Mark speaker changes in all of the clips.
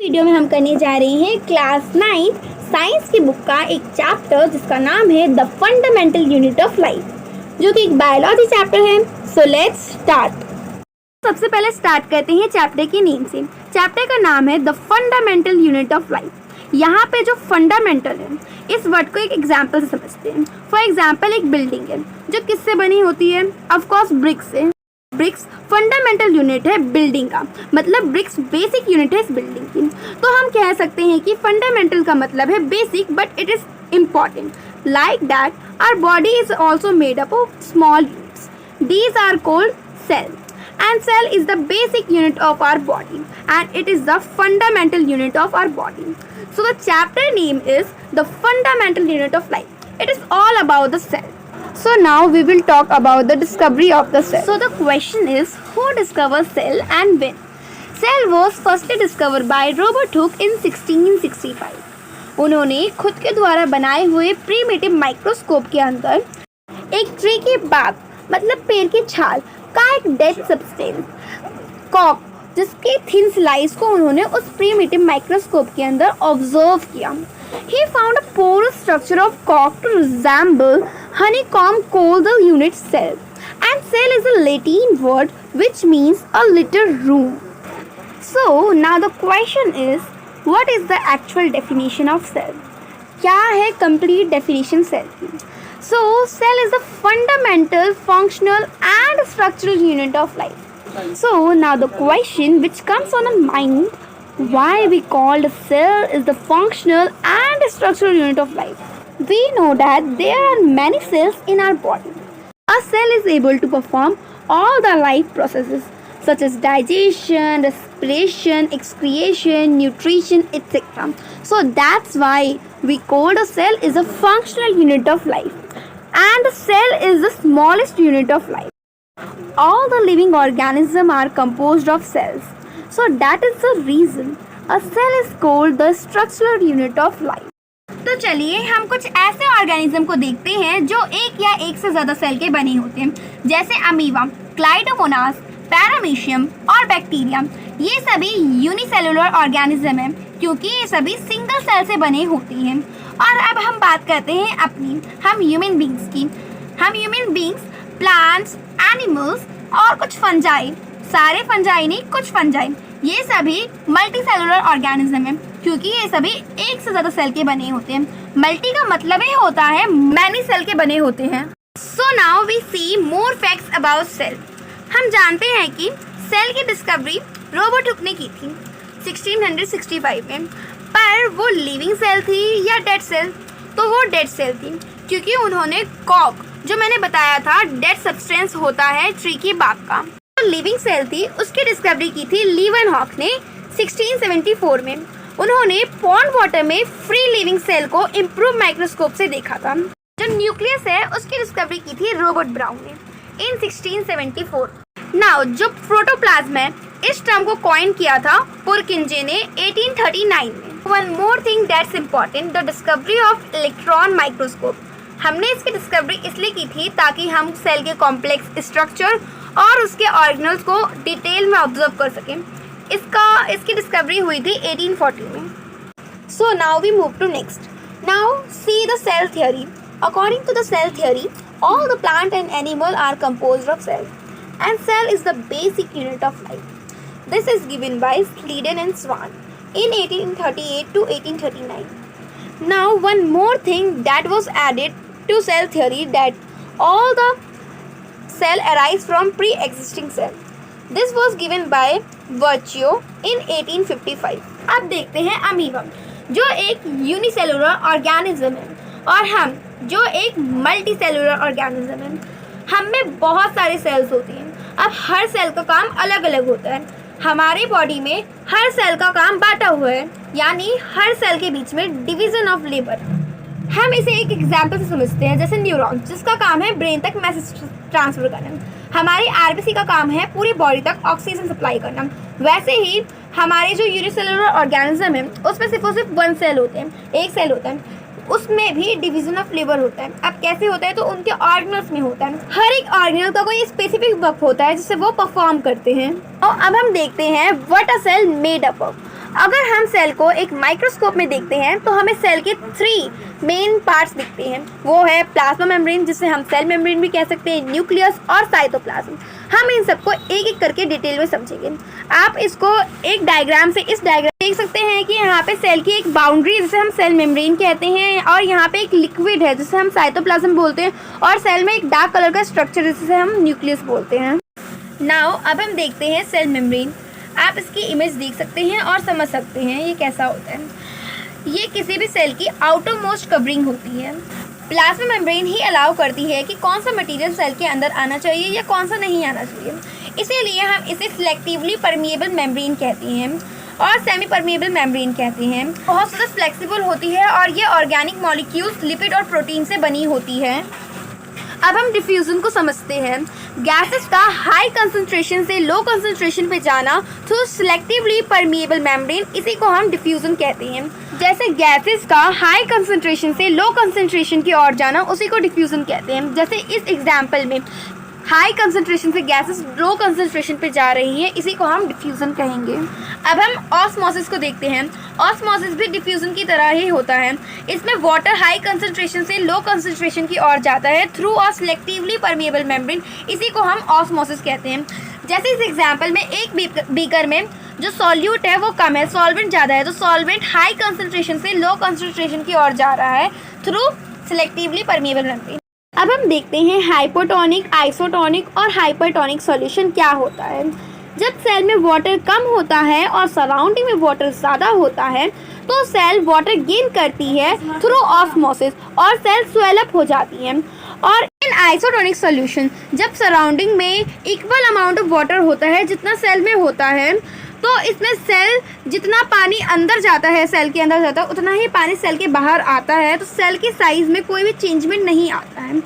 Speaker 1: Video में हम करने जा रहे हैं क्लास 9 साइंस की बुक का एक चैप्टर जिसका नाम है the fundamental unit of life, जो कि एक बायोलॉजी चैप्टर है। So let's start. सबसे पहले स्टार्ट करते हैं चैप्टर की नेम से। चैप्टर का नाम है the fundamental unit of life. यहाँ पे जो फंडामेंटल है, इस वर्ड को एक एग्जाम्पल से समझते हैं। फॉर एग्जाम्पल, एक बिल्डिंग है जो किससे बनी होती है? ऑफकोर्स ब्रिक्स से। ब्रिक्स फंडामेंटल यूनिट है बिल्डिंग का, मतलब ब्रिक्स बेसिक यूनिट है इस बिल्डिंग की। तो हम कह सकते हैं कि फंडामेंटल का मतलब है basic, but it is important. Like that our body is also made up of small units. These are called cell, and cell is the basic unit of our body and it is the fundamental unit of our body. So the chapter name is the fundamental unit of life. It is all about the cell. So now we will talk about the discovery of the cell. So the question is, who discovered cell and when? Cell was firstly discovered by Robert Hooke in 1665. उन्होंने खुद के द्वारा बनाए हुए primitive microscope के अंदर एक tree की बाग, मतलब पेड़ की छाल का एक डेड सब्सटेंस कॉक, जिसके थिन स्लाइस को उन्होंने उस प्रीमिटिव माइक्रोस्कोप के अंदर ऑब्जर्व किया। He found a porous structure of cork to resemble honeycomb called the unit cell, and cell is a Latin word which means a little room. So now the question is, what is the actual definition of cell? क्या है complete definition cell की? So cell is the fundamental, functional and structural unit of life. So now the question which comes on the mind, why we call a cell is the functional and structural unit of life. We know that there are many cells in our body. A cell is able to perform all the life processes such as digestion, respiration, excretion, nutrition, etc. So that's why we call a cell is a functional unit of life. And the cell is the smallest unit of life. All the living organisms are composed of cells. So that is the reason a cell is called the structural unit of life. तो चलिए हम कुछ ऐसे organism को देखते हैं जो एक या एक से ज़्यादा सेल के बने होते हैं, जैसे अमीबा, क्लाइडोमोनास, पैरामीशियम और बैक्टीरिया। ये सभी यूनिसेलुलर ऑर्गेनिज्म हैं क्योंकि ये सभी सिंगल सेल से बने होते हैं। और अब हम बात करते हैं हम ह्यूमन बींग्स की। हम ह्यूमन बींग्स, प्लांट्स, एनिमल्स और कुछ फंजाई, सारे फंजाई नहीं, कुछ फंजाई, ये सभी मल्टी सेलुलर ऑर्गेनिज्म हैं क्योंकि ये सभी एक से ज़्यादा सेल के बने होते हैं। मल्टी का मतलब ही होता है मैनी सेल के बने होते हैं। So now we see more facts about cell. हम जानते हैं कि सेल की डिस्कवरी रॉबर्ट हुक ने की थी 1665 में, पर वो लिविंग सेल थी या डेड सेल? तो वो डेड सेल थी क्योंकि उन्होंने कॉक, जो मैंने बताया था डेड सब्सटेंस होता है ट्री की बाग का, तो लिविंग सेल थी, उसकी डिस्कवरी की थी लीवनहॉक ने 1674 में। उन्होंने पॉन्ड वाटर में फ्री लिविंग सेल को इम्प्रूव माइक्रोस्कोप से देखा था। जो न्यूक्लियस है उसकी डिस्कवरी की थी रॉबर्ट ब्राउन ने इन 1674। नाउ जो प्रोटोप्लाज्म है, इस टर्म को कॉइन किया था पुरकिंजे ने 1839 में। One more thing that's important, the discovery of electron microscope. हमने इसकी डिस्कवरी इसलिए की थी ताकि हम सेल के कॉम्प्लेक्स स्ट्रक्चर और उसके ऑर्गेनल्स को डिटेल में ऑब्जर्व कर सकें। इसकी डिस्कवरी हुई थी 1840 में। So now we move to next. Now see the cell theory. According to the cell theory, all the plant and animal are composed of cells, and cell is the basic unit of life. This is given by Sleeden and Swan in 1838 to 1839. Now one more thing that was added to cell theory, that all the cell arise from pre-existing cell. This was given by Virchow in 1855. अब देखते हैं amoeba, जो एक unicellular organism है, और हम जो एक मल्टी सेलुलर ऑर्गेनिज्म है। हम में बहुत सारे सेल्स होते हैं। अब हर सेल का काम अलग अलग होता है। हमारी बॉडी में हर सेल का काम बांटा हुआ है, यानी हर सेल के बीच में डिवीजन ऑफ लेबर। हम इसे एक एग्जाम्पल से समझते हैं, जैसे न्यूरॉन, जिसका काम है ब्रेन तक मैसेज ट्रांसफर करना। हमारी आरबीसी का काम है पूरी बॉडी तक ऑक्सीजन सप्लाई करना। वैसे ही हमारे जो यूनिसेलुलर ऑर्गेनिज्म है उसमें सिर्फ और सिर्फ वन सेल होते हैं, एक सेल होता है, उसमें भी डिवीजन ऑफ लेबर होता है। अब कैसे होता है? तो उनके ऑर्गेनल्स में होता है। हर एक ऑर्गेनल का कोई स्पेसिफिक वर्क होता है जिससे वो परफॉर्म करते हैं। और अब हम देखते हैं what a cell made up of. अगर हम सेल को एक माइक्रोस्कोप में देखते हैं तो हमें सेल के 3 मेन पार्ट्स दिखते हैं। वो है प्लाज्मा मेम्ब्रेन, जिसे हम सेल मेम्ब्रेन भी कह सकते हैं, न्यूक्लियस और साइटोप्लाज्म। हम इन सबको एक एक करके डिटेल में समझेंगे। आप इसको एक डायग्राम से इस डायग्राम देख सकते हैं कि यहाँ पे सेल की एक बाउंड्री जिसे हम सेल मेम्ब्रेन कहते हैं, और यहाँ पे एक लिक्विड है जिसे हम साइटोप्लाज्म बोलते हैं, और सेल में एक डार्क कलर का स्ट्रक्चर जिसे हम न्यूक्लियस बोलते हैं। नाउ अब हम देखते हैं सेल मेम्ब्रेन। आप इसकी इमेज देख सकते हैं और समझ सकते हैं ये कैसा होता है। ये किसी भी सेल की आउटर मोस्ट कवरिंग होती है। प्लाज्मा मेम्ब्रेन ही अलाउ करती है कि कौन सा मटेरियल सेल के अंदर आना चाहिए या कौन सा नहीं आना चाहिए। इसीलिए हम इसे सिलेक्टिवली परमिएबल मेम्ब्रेन कहते हैं और सेमी परमिएबल मेम्ब्रेन कहते हैं। बहुत ज़्यादा फ्लेक्सिबल होती है और ये ऑर्गेनिक मॉलिक्यूल्स, लिपिड और प्रोटीन से बनी होती है। अब हम डिफ्यूजन को समझते हैं। गैसेस का हाई कंसंट्रेशन से लो कंसंट्रेशन पे जाना थ्रू सिलेक्टिवली परमिएबल मेम्ब्रेन, इसी को हम डिफ्यूजन कहते हैं। जैसे गैसेस का हाई कंसंट्रेशन से लो कंसंट्रेशन की ओर जाना, उसी को डिफ्यूजन कहते हैं। जैसे इस एग्जाम्पल में हाई कंसंट्रेशन से गैसेस लो कंसंट्रेशन पे जा रही है, इसी को हम डिफ्यूजन कहेंगे। अब हम ऑस्मोसिस को देखते हैं। ऑस्मोसिस भी डिफ्यूजन की तरह ही होता है। इसमें वाटर हाई कंसंट्रेशन से लो कंसंट्रेशन की ओर जाता है through a selectively permeable membrane, इसी को हम ऑस्मोसिस कहते हैं। जैसे इस एग्जाम्पल में एक बीकर में जो सॉल्यूट है वो कम है, सॉल्वेंट ज़्यादा है, तो सॉल्वेंट हाई कंसंट्रेशन से लो कंसंट्रेशन की ओर जा रहा है थ्रू सिलेक्टिवली परमिएबल मेम्ब्रेन। अब हम देखते हैं हाइपोटोनिक, आइसोटोनिक और हाइपरटोनिक सॉल्यूशन क्या होता है। जब सेल में वाटर कम होता है और सराउंडिंग में वाटर ज़्यादा होता है तो सेल वाटर गेन करती है थ्रू ऑस्मोसिस और सेल स्वेल अप हो जाती है। और इन आइसोटोनिक सॉल्यूशन जब सराउंडिंग में इक्वल अमाउंट ऑफ वाटर होता है जितना सेल में होता है, तो इसमें सेल जितना पानी अंदर जाता है, सेल के अंदर जाता है, उतना ही पानी सेल के बाहर आता है, तो सेल के साइज में कोई भी चेंजमेंट नहीं आता है।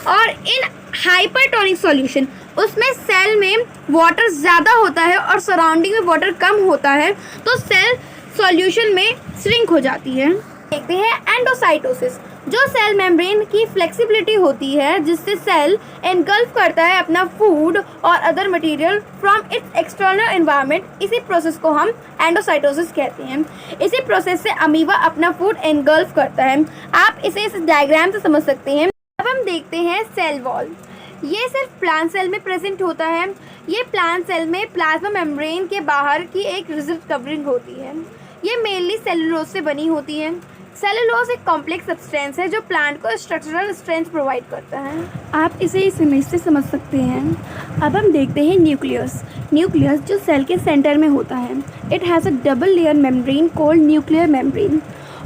Speaker 1: और इन हाइपरटोनिक सॉल्यूशन उसमें सेल में वाटर ज़्यादा होता है और सराउंडिंग में वाटर कम होता है, तो सेल सॉल्यूशन में श्रिंक हो जाती है। देखते हैं एंडोसाइटोसिस, जो सेल मेम्ब्रेन की फ्लेक्सिबिलिटी होती है जिससे सेल एनगल्फ करता है अपना फूड और other material from its external environment. इसी प्रोसेस को हम एंडोसाइटोसिस कहते हैं। इसी प्रोसेस से अमीबा अपना फूड एनगल्फ करता है। आप इसे इस डायग्राम से समझ सकते हैं। अब हम देखते हैं सेल वॉल। ये सिर्फ प्लांट सेल में प्रेजेंट होता है। ये प्लांट सेल में प्लाज्मा मेम्ब्रेन के बाहर की एक रिजिड कवरिंग होती है। ये मेनली सेलुलोज से बनी होती है। सेलुलोज एक कॉम्प्लेक्स सब्सटेंस है जो प्लांट को स्ट्रक्चरल स्ट्रेंथ प्रोवाइड करता है। आप इसे इस इमेज से समझ सकते हैं। अब हम देखते हैं न्यूक्लियस। न्यूक्लियस जो सेल के सेंटर में होता है, it has a double layer membrane called nuclear membrane,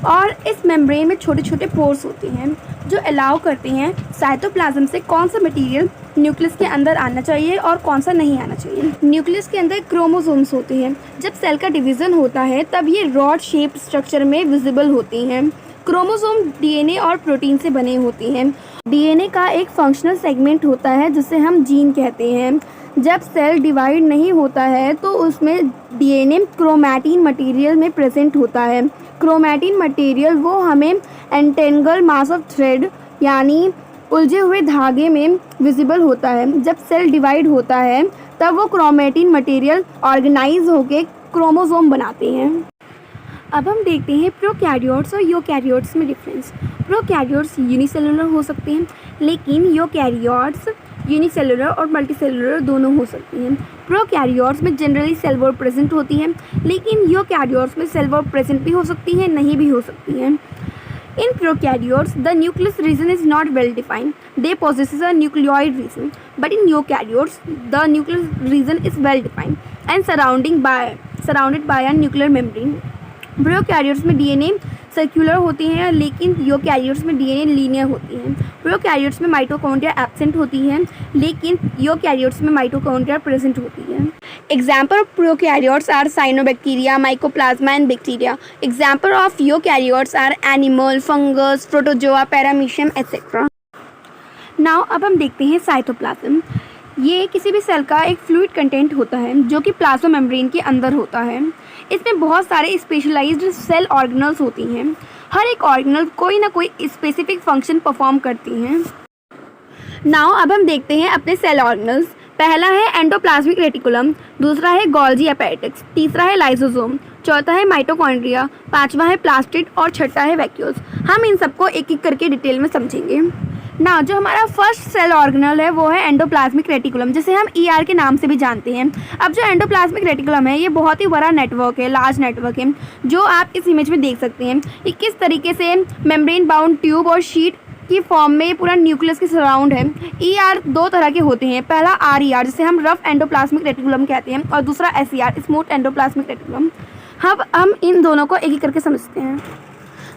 Speaker 1: और इस मेम्ब्रेन में छोटे छोटे पोर्स होते हैं जो अलाउ करते हैं साइटोप्लाज्म से कौन सा मटेरियल न्यूक्लियस के अंदर आना चाहिए और कौन सा नहीं आना चाहिए। न्यूक्लियस के अंदर क्रोमोसोम्स होते हैं। जब सेल का डिवीज़न होता है तब ये रॉड शेप स्ट्रक्चर में विजिबल होती हैं। क्रोमोसोम डीएनए और प्रोटीन से बने होते हैं। डीएनए का एक फंक्शनल सेगमेंट होता है जिसे हम जीन कहते हैं। जब सेल डिवाइड नहीं होता है तो उसमें डीएनए क्रोमैटिन मटेरियल में प्रेजेंट होता है। क्रोमैटिन मटेरियल वो हमें एंटेंगल मास ऑफ थ्रेड यानी उलझे हुए धागे में विजिबल होता है। जब सेल डिवाइड होता है तब वो क्रोमैटिन मटेरियल ऑर्गेनाइज होकर क्रोमोसोम बनाते हैं। अब हम देखते हैं प्रोकैरियोट्स और यूकैरियोट्स में डिफरेंस। प्रोकैरियोट्स यूनिसेलुलर हो सकते हैं, लेकिन यूकैरियोट्स यूनिसेलुलर और मल्टीसेलुलर दोनों हो सकती हैं। प्रोकैरियोट्स में जनरली सेल वॉल प्रेजेंट होती है, लेकिन यूकैरियोट्स में सेल वॉल प्रेजेंट भी हो सकती है, नहीं भी हो सकती है। In prokaryotes, the nucleus region is not well defined. They possess a nucleoid region, but in eukaryotes, the nucleus region is well defined and surrounded by a nuclear membrane. Prokaryotes में डीएनए सर्कुलर होती हैं, लेकिन eukaryotes में DNA linear होती हैं। Prokaryotes में mitochondria absent होती है, लेकिन यूकैरियोट्स में माइटोकॉन्ड्रिया प्रेजेंट होती है। Example of prokaryotes are cyanobacteria, mycoplasma and bacteria. Example of eukaryotes are animal, fungus, protozoa, paramecium, etc. Now अब हम देखते हैं साइटोप्लाज्म। ये किसी भी सेल का एक फ्लूइड कंटेंट होता है जो कि प्लाज्मा मेम्ब्रेन के अंदर होता है। इसमें बहुत सारे स्पेशलाइज्ड सेल ऑर्गेनल्स होती हैं। हर एक ऑर्गेनल कोई ना कोई स्पेसिफिक फंक्शन परफॉर्म करती हैं। नाउ अब हम देखते हैं अपने सेल ऑर्गेनल्स। पहला है एंडोप्लाज्मिक रेटिकुलम, दूसरा है गोल्जी अपैरेटिक्स, तीसरा है लाइसोसोम, चौथा है माइटोकॉन्ड्रिया, पांचवा है प्लास्टिड और छठा है वैक्यूल्स। हम इन सबको एक एक करके डिटेल में समझेंगे। ना जो हमारा फर्स्ट सेल ऑर्गेनल है वो है एंडोप्लाज्मिक रेटिकुलम, जिसे हम ER के नाम से भी जानते हैं। अब जो एंडोप्लाज्मिक रेटिकुलम है ये बहुत ही बड़ा नेटवर्क है, लार्ज नेटवर्क है, जो आप इस इमेज में देख सकते हैं। ये किस तरीके से मेम्ब्रेन बाउंड ट्यूब और शीट की फॉर्म में पूरा न्यूक्लियस के सराउंड है। ER दो तरह के होते हैं, पहला RER जिसे हम रफ एंडोप्लाज्मिक रेटिकुलम कहते हैं, और दूसरा SER स्मूथ एंडोप्लाज्मिक रेटिकुलम। अब हम इन दोनों को एक एक करके समझते हैं।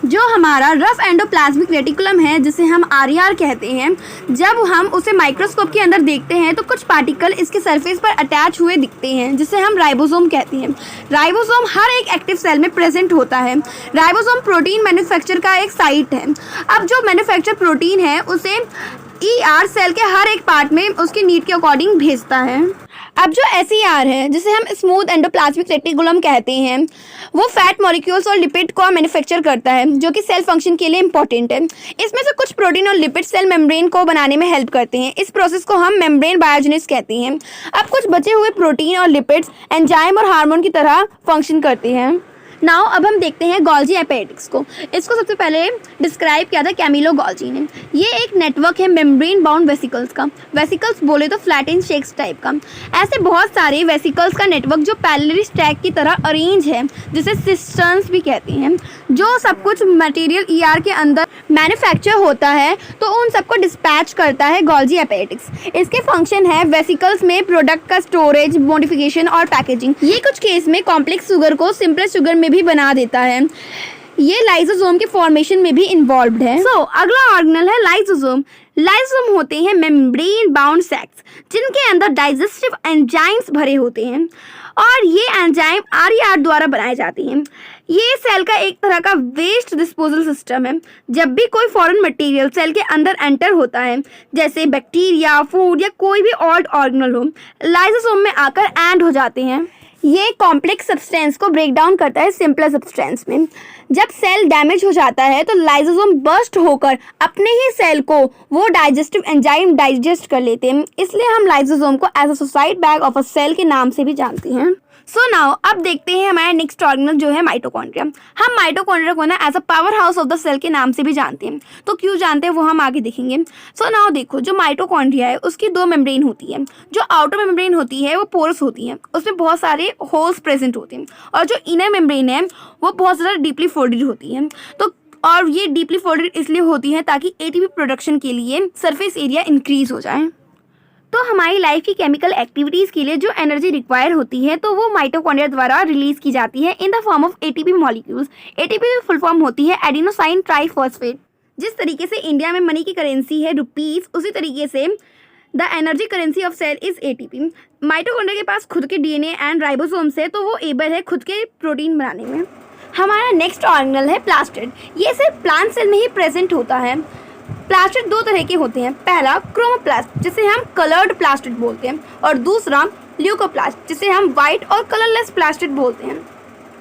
Speaker 1: जो हमारा रफ एंडोप्लाज्मिक रेटिकुलम है जिसे हम RER कहते हैं, जब हम उसे माइक्रोस्कोप के अंदर देखते हैं तो कुछ पार्टिकल इसके सरफेस पर अटैच हुए दिखते हैं, जिसे हम राइबोसोम कहते हैं। राइबोसोम हर एक एक्टिव सेल में प्रेजेंट होता है। राइबोसोम प्रोटीन मैन्युफैक्चर का एक साइट है। अब जो मैन्युफैक्चर प्रोटीन है उसे ER सेल के हर एक पार्ट में उसकी नीड के अकॉर्डिंग भेजता है। अब जो SER है जिसे हम स्मूथ एंडोप्लाज्मिक रेटिकुलम कहते हैं, वो फैट मॉलिक्यूल्स और लिपिड को मैन्युफैक्चर करता है, जो कि सेल फंक्शन के लिए इंपॉर्टेंट है। इसमें से कुछ प्रोटीन और लिपिड सेल मेम्ब्रेन को बनाने में हेल्प करते हैं। इस प्रोसेस को हम मेम्ब्रेन बायोजेनेसिस कहते हैं। अब कुछ बचे हुए प्रोटीन और लिपिड्स एंजाइम और हार्मोन की तरह फंक्शन करते हैं। नाउ अब हम देखते हैं गोल्जी अपैरेटिक्स को। इसको सबसे पहले डिस्क्राइब किया था कैमिलो गोल्जी ने। ये एक नेटवर्क है मेम्ब्रेन बाउंड वेसिकल्स का। वेसिकल्स बोले तो फ्लैट एंड शेक्स टाइप का। ऐसे बहुत सारे वेसिकल्स का नेटवर्क जो पैरेलली स्टैक की तरह अरेंज है, जिसे सिस्टर्न्स भी कहते हैं। जो सब कुछ मटेरियल ER के अंदर मैन्युफैक्चर होता है तो उन सबको डिस्पैच करता है गोल्जी अपैरेटिक्स। इसके फंक्शन है वेसिकल्स में प्रोडक्ट का स्टोरेज, मॉडिफिकेशन और पैकेजिंग। ये कुछ केस में कॉम्प्लेक्स शुगर को सिंपलेस्ट शुगर में भी बना देता है। ये लाइसोसोम के फॉर्मेशन में भी इन्वॉल्व्ड है। अगला ऑर्गेनल है लाइसोसोम। लाइसोसोम होते हैं मेम्ब्रेन बाउंड सैक्स, जिनके अंदर डाइजेस्टिव एंजाइम्स भरे होते हैं, और ये एंजाइम RER द्वारा बनाए जाते हैं। ये सेल का एक तरह का वेस्ट डिस्पोजल सिस्टम है। जब भी कोई फॉरेन मटेरियल सेल के अंदर एंटर होता है, जैसे बैक्टीरिया, फूड या कोई भी ऑल्ड ऑर्गेनल हो, लाइसोसोम में आकर एंड हो जाते हैं। ये कॉम्प्लेक्स सब्सटेंस को ब्रेक डाउन करता है सिंपलर सब्सटेंस में। जब सेल डैमेज हो जाता है तो लाइसोसोम बर्स्ट होकर अपने ही सेल को वो डाइजेस्टिव एंजाइम डाइजेस्ट कर लेते हैं। इसलिए हम लाइसोसोम को as a suicide bag of a cell के नाम से भी जानते हैं। नाउ अब देखते हैं हमारा नेक्स्ट ऑर्गेनल जो है माइटोकॉन्ड्रिया। हम माइटोकॉन्ड्रिया को ना as a power house of the cell के नाम से भी जानते हैं। तो क्यों जानते हैं वो हम आगे देखेंगे। नाउ देखो, जो माइटोकॉन्ड्रिया है उसकी दो मेम्ब्रेन होती है। जो आउटर मेम्ब्रेन होती है वो पोरस होती है, उसमें बहुत सारे होल्स प्रेजेंट होते हैं, और जो इनर मेम्ब्रेन है वो बहुत ज़्यादा डीपली फोल्डेड होती है। और ये डीपली फोल्डेड इसलिए होती है ताकि ATP प्रोडक्शन के लिए सरफेस एरिया इंक्रीज हो जाए। तो हमारी लाइफ की केमिकल एक्टिविटीज़ के लिए जो एनर्जी रिक्वायर होती है तो वो माइटोकॉन्ड्रिया द्वारा रिलीज की जाती है in the form of ATP molecules. ATP की फुल फॉर्म होती है एडिनोसाइन ट्राइफॉस्फेट। जिस तरीके से इंडिया में मनी की करेंसी है रुपीज़, उसी तरीके से the energy currency of cell is ATP। Mitochondria के पास खुद के DNA एंड राइबोसोम्स है, तो वो एबल है खुद के प्रोटीन बनाने में। हमारा नेक्स्ट ऑर्गेनल है प्लास्टिड। ये सिर्फ प्लांट सेल में ही प्रेजेंट होता है। प्लास्टिड दो तरह के होते हैं, पहला क्रोमोप्लास्ट जिसे हम कलर्ड प्लास्टिड बोलते हैं, और दूसरा ल्यूकोप्लास्ट जिसे हम वाइट और कलरलेस प्लास्टिड बोलते हैं।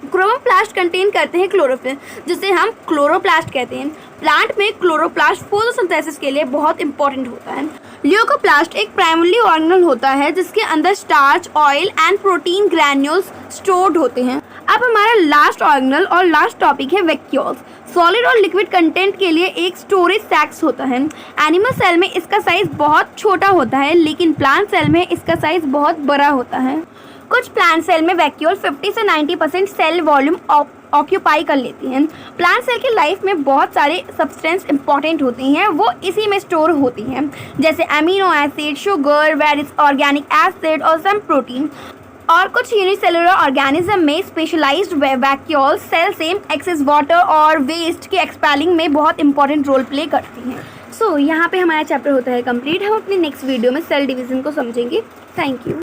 Speaker 1: क्रोमोप्लास्ट कंटेन करते हैं क्लोरोफिल, जिसे हम क्लोरोप्लास्ट कहते हैं। प्लांट में क्लोरोप्लास्ट फोटोसिंथेसिस के लिए बहुत इंपॉर्टेंट होता है। ल्यूकोप्लास्ट एक प्राइमरी ऑर्गेनल होता है जिसके अंदर starch, oil and protein granules stored होते हैं। अब हमारा लास्ट ऑर्गेनल और लास्ट टॉपिक है वैक्यूल्स। सॉलिड और लिक्विड कंटेंट के लिए एक स्टोरेज सैक्स होता है। एनिमल सेल में इसका साइज बहुत छोटा होता है, लेकिन प्लांट सेल में इसका साइज बहुत बड़ा होता है। कुछ प्लांट सेल में वैक्यूल 50 से 90% सेल वॉल्यूम ऑक्यूपाई कर लेती हैं। प्लांट सेल की लाइफ में बहुत सारे सब्सटेंस इंपॉर्टेंट होती हैं, वो इसी में स्टोर होती हैं, जैसे amino acid, sugar, various organic acid और सम प्रोटीन। और कुछ यूनिसेलुलर ऑर्गेनिज्म में स्पेशलाइज्ड वैक्यूल्स सेल से एक्सेस वाटर और वेस्ट के एक्सपेलिंग में बहुत इंपॉर्टेंट रोल प्ले करती हैं। यहाँ पे हमारा चैप्टर होता है कंप्लीट। हम अपने नेक्स्ट वीडियो में सेल डिवीजन को समझेंगे। Thank you.